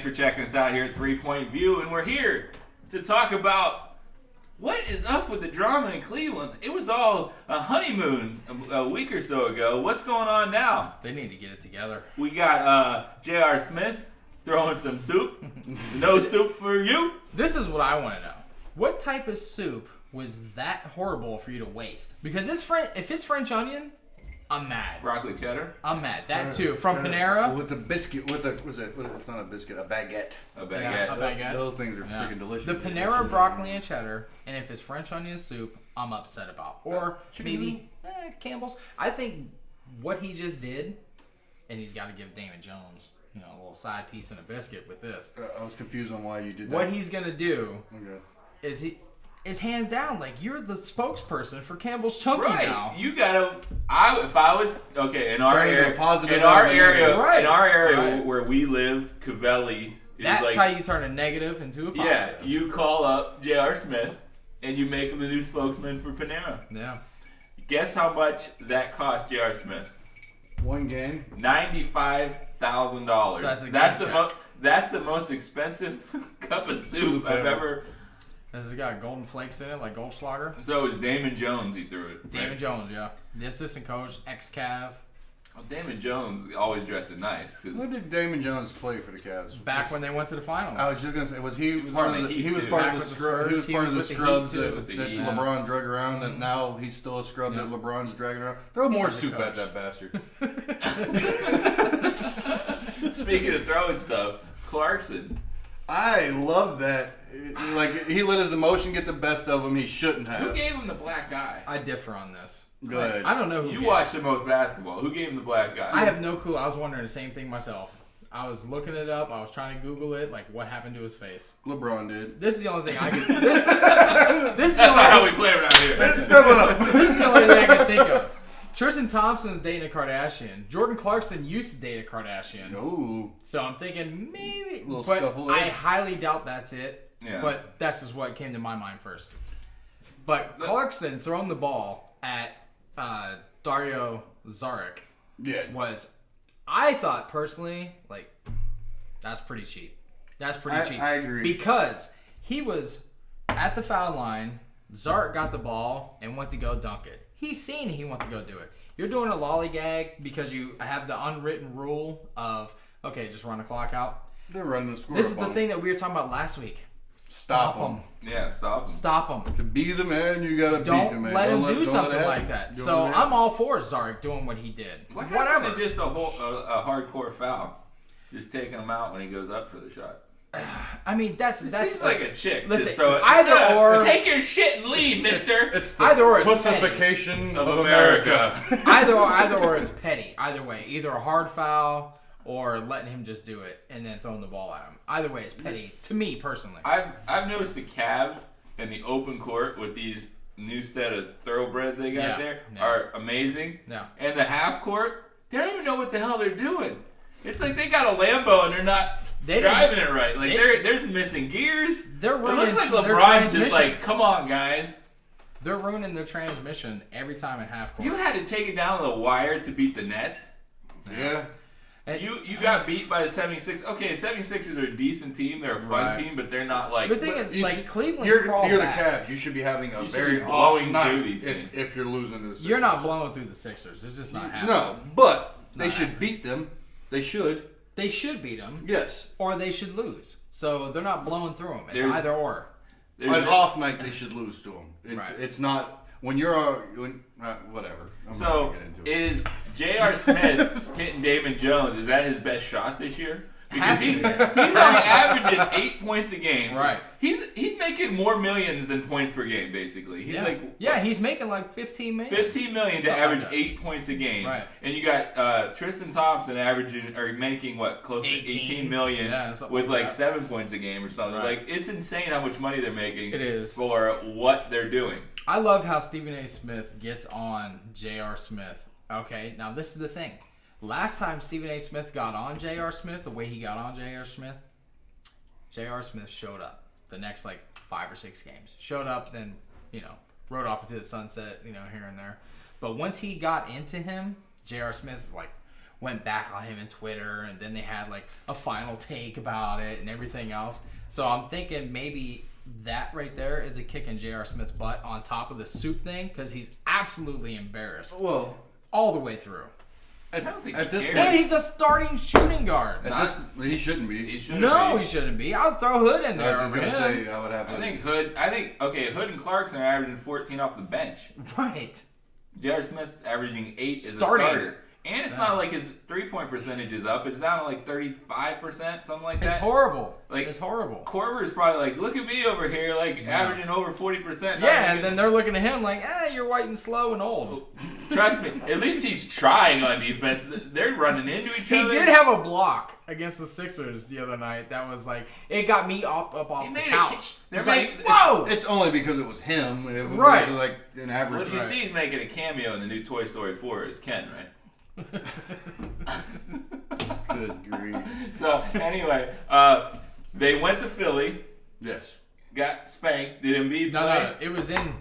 Thanks for checking us out here at 3 Point View, and we're here to talk about what is up with the drama in Cleveland. It was all a honeymoon a week or so ago. What's going on now? They need to get it together. We got J.R. Smith throwing some soup. No soup for you. This is what I want to know. What type of soup was that horrible for you to waste? Because if it's French onion, I'm mad. Broccoli cheddar? I'm mad. That too. From Panera. With the biscuit, it's not a biscuit, a baguette. A baguette. Yeah, a baguette. Those things are freaking delicious. The Panera broccoli and cheddar, and if it's French onion soup, I'm upset about. Or maybe Campbell's. I think what he just did, and he's got to give Damon Jones, a little side piece and a biscuit with this. I was confused on why you did that. What he's going to do is hands down, like, you're the spokesperson for Campbell's Chunky now. You gotta. If I was in our area, Right. where we live, Covelli. That's how you turn a negative into a positive. Yeah, you call up J.R. Smith and you make him the new spokesman for Panera. Yeah. Guess how much that cost J.R. Smith? One game? $95,000. So that's the most expensive cup of soup I've ever. Has it got golden flakes in it, like Goldschlager? So it was Damon Jones he threw it. Damon Jones, yeah. The assistant coach, ex-Cav. Well, Damon Jones always dressing nice. When did Damon Jones play for the Cavs? Back when they went to the finals. I was just gonna say, was he part of the? He was too. part Back of with the the scrub. Spurs. He was part of the with the scrubs Heat, too. that The Heat. LeBron drug around, and now he's still a scrub that LeBron's dragging around. Throw more soup at that bastard. Speaking of throwing stuff, Clarkson. I love that. Like, he let his emotion get the best of him. He shouldn't have. Who gave him the black eye? I differ on this. Good. I don't know who You gave watch the most basketball. Who gave him the black eye? I have no clue. I was wondering the same thing myself. I was looking it up. I was trying to Google it, like what happened to his face. LeBron did. This is the only thing I could. This is That's not how we play around here. This is the only thing I can think of. Tristan Thompson's dating a Kardashian. Jordan Clarkson used to date a Kardashian. Ooh. So I'm thinking maybe, Little but scuffle there. I highly doubt that's it. Yeah. But that's just what came to my mind first. But Clarkson throwing the ball at Dario Saric was, I thought personally, like, that's pretty cheap. That's pretty cheap. I agree. Because he was at the foul line, Saric got the ball and went to go dunk it. He's seen he wants to go do it. You're doing a lollygag because you have the unwritten rule of, okay, just run the clock out. They're running the score. This is the thing that we were talking about last week. Stop them. Yeah, stop him. Stop them. To be the man, you gotta beat the Don't man. let him do don't something let it like happen. that. Don't So let it I'm all for Saric doing what he did. Whatever. Just a hardcore foul. Just taking him out when he goes up for the shot. I mean, that's Seems like a chick. Listen, just throw it. either or. Take your shit and leave, mister. It's the Either or, it's pussification of of America. either or it's petty. Either way, either a hard foul or letting him just do it and then throwing the ball at him. Either way, it's petty to me personally. I've noticed the Cavs in the open court with these new set of thoroughbreds they got there are amazing. Yeah. And the half court, they don't even know what the hell they're doing. It's like they got a Lambo and they're not driving it right. Like they're missing gears. They're It looks like ruining their LeBron's just transmission. like, come on, guys. They're ruining their transmission every time in half court. You had to take it down on the wire to beat the Nets. Yeah. And You got beat by the 76ers. Okay, 76ers are a decent team. They're a fun team, but they're not like... The thing is, like, Cleveland You're crawled the back. Cavs. You should be having a You should very be off blowing night through these things. if you're losing to the Sixers. You're not blowing through the Sixers. It's just not happening. No, but they Not should happening. beat them. They should. They should beat them. Yes. Or they should lose. So they're not blowing through them. It's There's- either or. An off night, they should lose to them. Right. It's not... When you're... whatever. I'm not So, gonna get into it. is J.R. Smith hitting Damon Jones, is that his best shot this year? Because he's only averaging 8 points a game. Right. He's making more millions than points per game, basically. He's he's making like 15 million. 15 million to Something average like that. 8 points a game. Right. And you got Tristan Thompson making close to 18 million with like like that. 7 points a game or something. Right. Like, it's insane how much money they're making It is. for what they're doing. I love how Stephen A. Smith gets on J.R. Smith. Okay, now this is the thing. Last time Stephen A. Smith got on J.R. Smith, the way he got on J.R. Smith showed up the next like 5 or 6 games. Showed up, then, rode off into the sunset, here and there. But once he got into him, J.R. Smith, like, went back on him in Twitter, and then they had like a final take about it and everything else. So I'm thinking maybe that right there is a kick in J.R. Smith's butt on top of the suit thing, because he's absolutely embarrassed Well, all the way through. I don't think at he this cares. And he's a starting shooting guard. he shouldn't be. He shouldn't No, be. he shouldn't be. I'll throw Hood in I there. was just over gonna him. say I would have. Hood and Clarkson are averaging 14 off the bench. Right. J.R. Smith's averaging 8 as Starting. a starter. And it's not like his 3-point percentage is up. It's down to like 35%, something like that. It's horrible. Like, It's horrible. Korver's probably like, look at me over here, like averaging over 40%. Yeah, and then they're looking at him like, you're white and slow and old. Trust me, at least he's trying on defense. They're running into each He other. did have a block against the Sixers the other night. That was like, it got me up off the made a couch. They're It's like, making- whoa! It's only because it was him. It was Right. like an average. What you see he's making a cameo in the new Toy Story 4 is Ken, right? Good grief. So anyway, they went to Philly, Yes. got spanked. Did Embiid play? No, it was in.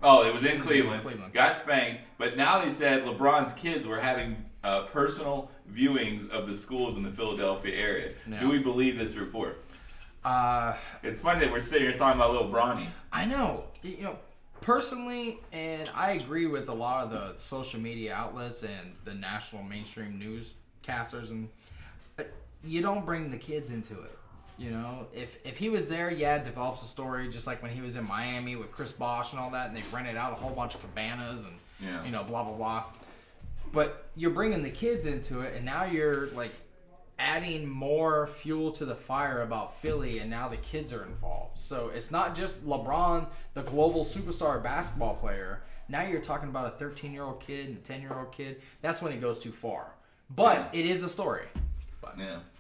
Oh, it was in Cleveland. Cleveland. Got spanked, but now they said LeBron's kids were having personal viewings of the schools in the Philadelphia area. Yeah. Do we believe this report? It's funny that we're sitting here talking about little Bronny. I know. Personally, and I agree with a lot of the social media outlets and the national mainstream newscasters, and you don't bring the kids into it. If he was there, it develops a story, just like when he was in Miami with Chris Bosh and all that, and they rented out a whole bunch of cabanas and blah blah blah. But you're bringing the kids into it, and now you're like adding more fuel to the fire about Philly, and now the kids are involved. So it's not just LeBron, the global superstar basketball player. Now you're talking about a 13-year-old kid and a 10-year-old kid. That's when it goes too far. But it is a story. But.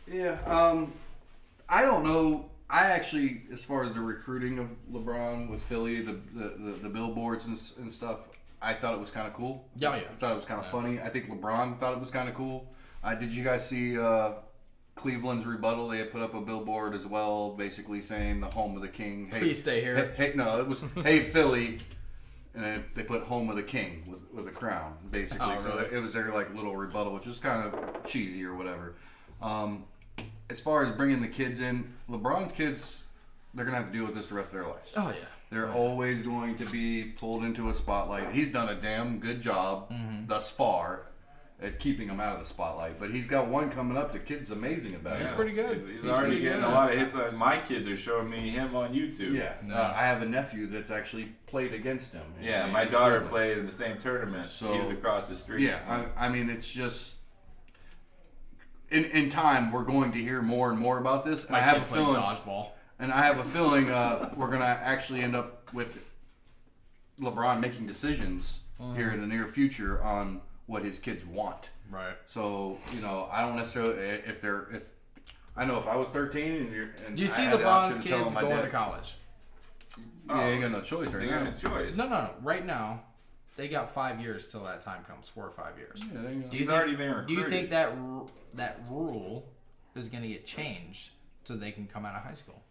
Yeah. I don't know. I actually, as far as the recruiting of LeBron with Philly, the billboards and stuff, I thought it was kind of cool. Yeah. I thought it was kind of funny. I think LeBron thought it was kind of cool. Did you guys see Cleveland's rebuttal? They had put up a billboard as well, basically saying the home of the king. Hey, Please stay here. Hey, no, it was hey Philly, and then they put home of the king with a crown, basically. Oh, So really? it was their like little rebuttal, which was kind of cheesy or whatever. As far as bringing the kids in, LeBron's kids, they're gonna have to deal with this the rest of their lives. Oh, yeah. They're always going to be pulled into a spotlight. He's done a damn good job thus far at keeping them out of the spotlight. But he's got one coming up. The kid's amazing about it. He's pretty good. He's already pretty getting good. a lot of hits. My kids are showing me him on YouTube. Yeah, No. I have a nephew that's actually played against him. Yeah, my daughter played in the same tournament. So- He was across the street. Yeah, I mean, it's just in time we're going to hear more and more about this. And My I have kid a plays feeling, dodgeball. and I have a feeling we're gonna actually end up with LeBron making decisions here in the near future on what his kids want. Right. So I don't necessarily if I know if I was 13 and Do you see I had the LeBron's option to tell kids my going dad- to college? Yeah, you ain't got no choice They right got now. a choice. No. Right now, they got 5 years till that time comes. 4 or 5 years. Yeah, there you go. Do you He's think- already been recruited. Do you think that rule is going to get changed so they can come out of high school?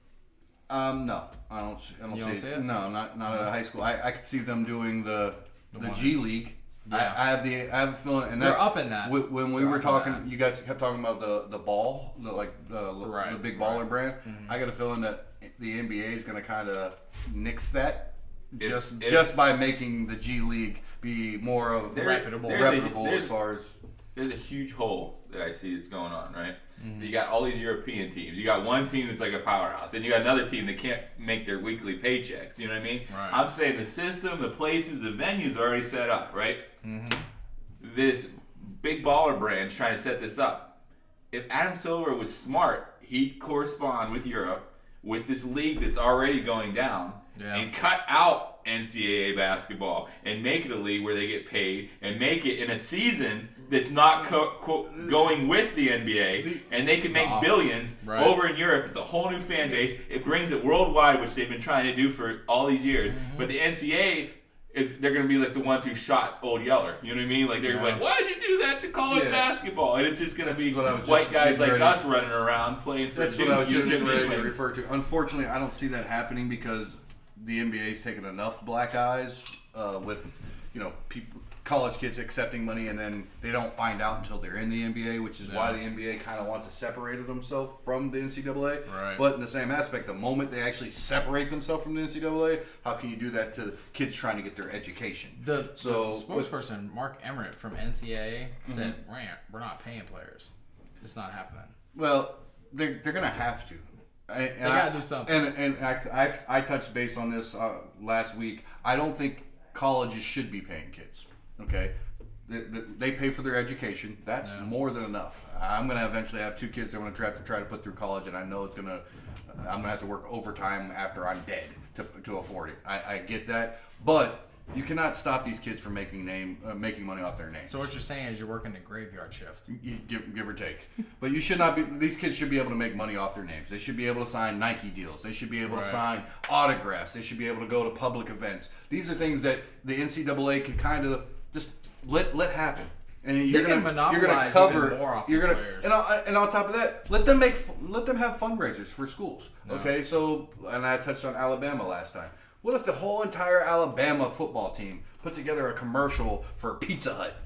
No, I don't. You don't see it? No, not at a high school. I could see them doing the one- G League. Yeah. I have a feeling, and They're that's up in that. When we They're were up in talking, that. you guys kept talking about the ball, the Right, big baller right. brand. Mm-hmm. I got a feeling that the NBA is going to kind of nix that If- just by making the G League be more of Reputable. reputable as far as. There's a huge hole that I see that's going on, right? Mm-hmm. You got all these European teams. You got one team that's like a powerhouse, and you got another team that can't make their weekly paychecks. You know what I mean? Right. I'm saying the system, the places, the venues are already set up, right? Mm-hmm. This big baller brand's trying to set this up. If Adam Silver was smart, he'd correspond with Europe, with this league that's already going down, Yeah. and cut out NCAA basketball and make it a league where they get paid and make it in a season that's not going with the NBA, and they can make Wow. billions Right. over in Europe. It's a whole new fan base. It brings it worldwide, which they've been trying to do for all these years. Mm-hmm. But the NCAA they're going to be like the ones who shot Old Yeller. You know what I mean? Like, they're Yeah. like, why did you do that to college Yeah. basketball? And it's just going to be what I was white just guys getting like ready- us running around playing for That's Duke. what I was just You getting know what I ready to mean? refer to. Unfortunately, I don't see that happening because the NBA's taken enough black eyes with people, college kids accepting money, and then they don't find out until they're in the NBA, which is why the NBA kind of wants to separate themselves from the NCAA. Right. But in the same aspect, the moment they actually separate themselves from the NCAA, how can you do that to kids trying to get their education? The spokesperson, Mark Emmert from NCAA, said, we're not paying players. It's not happening. Well, they're going to have to. They got to do something. And I touched base on this last week. I don't think colleges should be paying kids. Okay? They pay for their education. That's more than enough. I'm going to eventually have 2 kids I'm going to try to put through college, and I know I'm going to have to work overtime after I'm dead to afford it. I get that. But you cannot stop these kids from making money off their names. So what you're saying is you're working a graveyard shift. Give or take. But you should not be. These kids should be able to make money off their names. They should be able to sign Nike deals. They should be able to sign autographs. They should be able to go to public events. These are things that the NCAA can kind of just let happen. And you're gonna cover. Even more off You're gonna players. and on top of that, let them have fundraisers for schools. No. Okay, so and I touched on Alabama last time. What if the whole entire Alabama football team put together a commercial for Pizza Hut,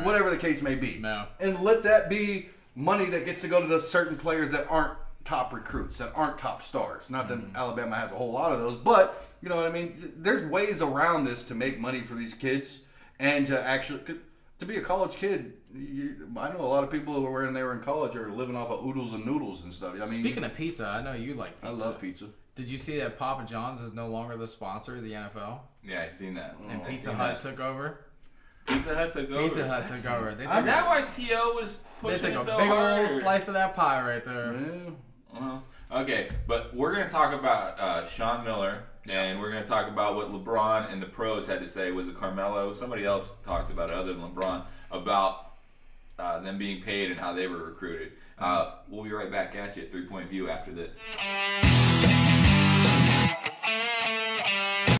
whatever the case may be, and let that be money that gets to go to the certain players that aren't top recruits, that aren't top stars. Not that Alabama has a whole lot of those, but you know what I mean. There's ways around this to make money for these kids and to actually to be a college kid. I know a lot of people who were when they were in college are living off of oodles and noodles and stuff. I mean, speaking of pizza, I know you like pizza. I love pizza. Did you see that Papa John's is no longer the sponsor of the NFL? Yeah, I seen that. And Pizza Hut took over? Pizza Hut took over. Pizza Hut took over. Is that why T.O. was pushing They it took so a big hard? old slice of that pie right there. Yeah. Okay, but we're going to talk about Sean Miller, and we're going to talk about what LeBron and the pros had to say. Was it Carmelo? Somebody else talked about it other than LeBron, about them being paid and how they were recruited. We'll be right back at you at 3 Point View after this.